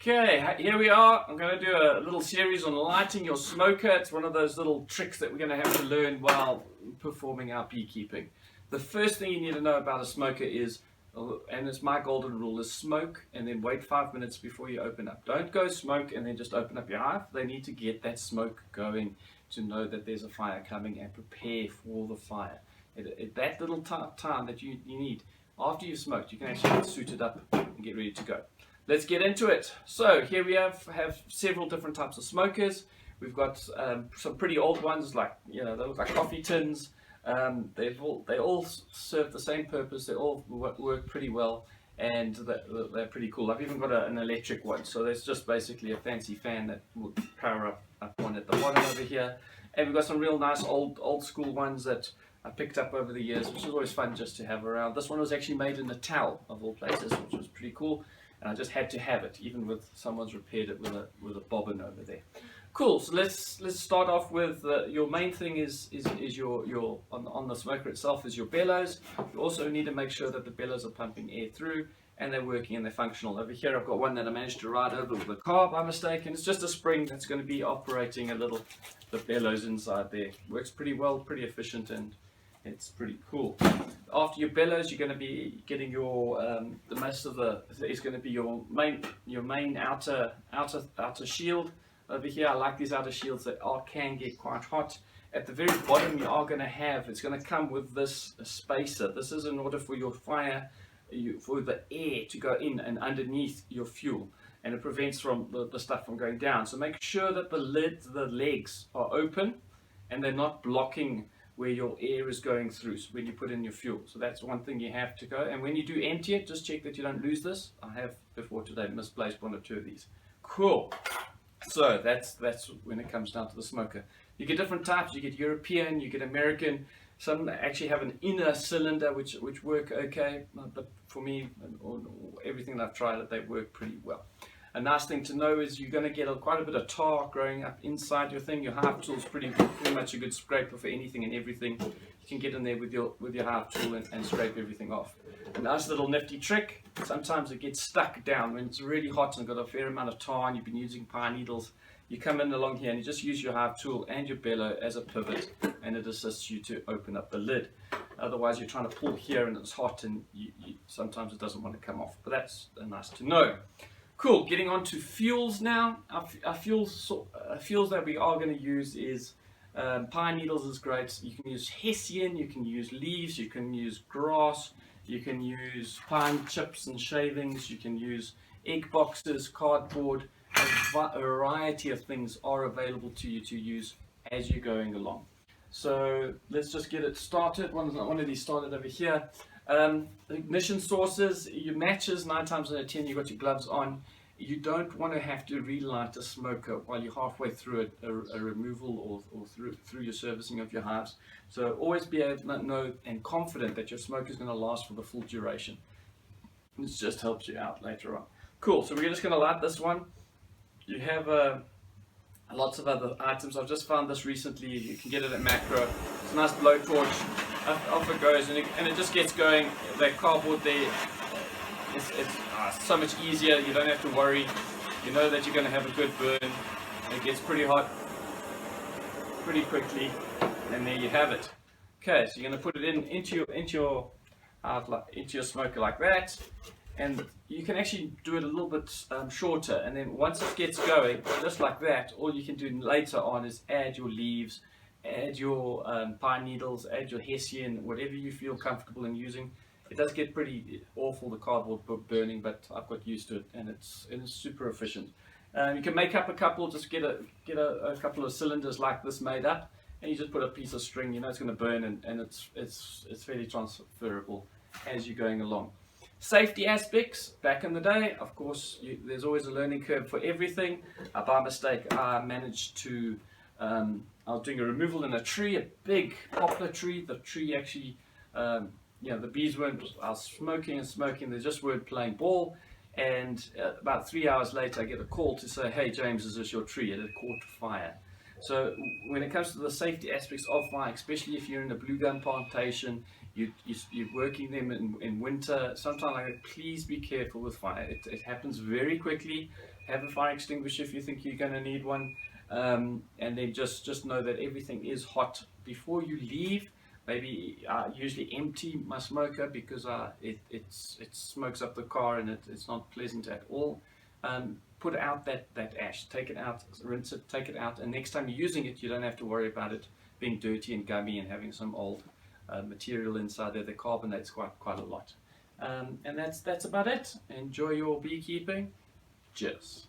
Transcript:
Okay, here we are. I'm going to do a little series on lighting your smoker. It's one of those little tricks that we're going to have to learn while performing our beekeeping. The first thing you need to know about a smoker is, and it's my golden rule, is smoke and then wait 5 minutes before you open up. Don't go smoke and then just open up your hive. They need to get that smoke going to know that there's a fire coming and prepare for the fire. That little time that you need after you've smoked, you can actually get suited up and get ready to go. Let's get into it. So here we have several different types of smokers. We've got some pretty old ones, like they look like coffee tins. They all serve the same purpose. They all work pretty well, and they're pretty cool. I've even got an electric one. So there's just basically a fancy fan that will power up one at the bottom over here. And we've got some real nice old school ones that I picked up over the years, which is always fun just to have around. This one was actually made in a towel of all places, which was pretty cool. And I just had to have it, even with someone's repaired it with a bobbin over there. Cool. So let's start off with your main thing is your on the smoker itself is your bellows. You also need to make sure that the bellows are pumping air through and they're working and they're functional. Over here I've got one that I managed to ride over with a car by mistake, and it's just a spring that's going to be operating the bellows inside there. Works pretty well, pretty efficient, and it's pretty cool. After your bellows, you're going to be getting your the most of is going to be your main outer shield. Over here, I like these outer shields that can get quite hot. At the very bottom, you are going to have, it's going to come with this spacer. This is in order for your fire, for the air to go in and underneath your fuel, and it prevents from the stuff from going down. So make sure that the legs are open and they're not blocking where your air is going through when you put in your fuel. So that's one thing you have to go. And when you do empty it, just check that you don't lose this. I have before today misplaced one or two of these. Cool. So that's when it comes down to the smoker. You get different types. You get European, you get American. Some actually have an inner cylinder which work okay, but for me, or everything that I've tried, they work pretty well. A nice thing to know is you're going to get quite a bit of tar growing up inside your thing. Your hive tool is pretty much a good scraper for anything and everything. You can get in there with your hive tool and scrape everything off. A nice little nifty trick. Sometimes it gets stuck down when it's really hot and got a fair amount of tar and you've been using pine needles. You come in along here and you just use your hive tool and your bellow as a pivot, and it assists you to open up the lid. Otherwise, you're trying to pull here and it's hot, and sometimes it doesn't want to come off. But that's nice to know. Cool. Getting on to fuels now. Our fuels that we are going to use is pine needles is great. You can use hessian, you can use leaves, you can use grass, you can use pine chips and shavings, you can use egg boxes, cardboard. A variety of things are available to you to use as you're going along. So let's just get it started. One of these started over here. Ignition sources, your matches, 9 times out of 10 you've got your gloves on. You don't want to have to relight a smoker while you're halfway through a removal or through your servicing of your hives. So always be able to know and confident that your smoker is going to last for the full duration. This just helps you out later on. Cool, so we're just going to light this one. You have lots of other items. I've just found this recently. You can get it at Macro. It's a nice blowtorch. Off it goes, and it just gets going. That cardboard there, it's so much easier. You don't have to worry. You know that you're going to have a good burn. It gets pretty hot pretty quickly, and there you have it. Okay, so you're going to put it into your smoker like that, and you can actually do it a little bit shorter. And then once it gets going, just like that, all you can do later on is add your leaves, add your pine needles, add your hessian, whatever you feel comfortable in using. It does get pretty awful, the cardboard burning, but I've got used to it, and it's super efficient. You can make up a couple, just get a couple of cylinders like this made up, and you just put a piece of string. You know it's going to burn, and it's fairly transferable as you're going along. Safety aspects, back in the day, of course, there's always a learning curve for everything. By mistake, I managed to I was doing a removal in a tree, a big poplar tree. The tree actually, the bees weren't, I was smoking, they just weren't playing ball. And about 3 hours later, I get a call to say, hey James, is this your tree? It had caught fire. So when it comes to the safety aspects of fire, especially if you're in a blue gum plantation, you're working them in winter, sometimes like that, please be careful with fire. It happens very quickly. Have a fire extinguisher if you think you're going to need one. And then just know that everything is hot before you leave. Maybe usually empty my smoker, because it smokes up the car, and it's not pleasant at all. Put out that ash, take it out, rinse it, take it out, and next time you're using it, you don't have to worry about it being dirty and gummy and having some old material inside there that carbonates quite a lot. And that's about it. Enjoy your beekeeping. Cheers.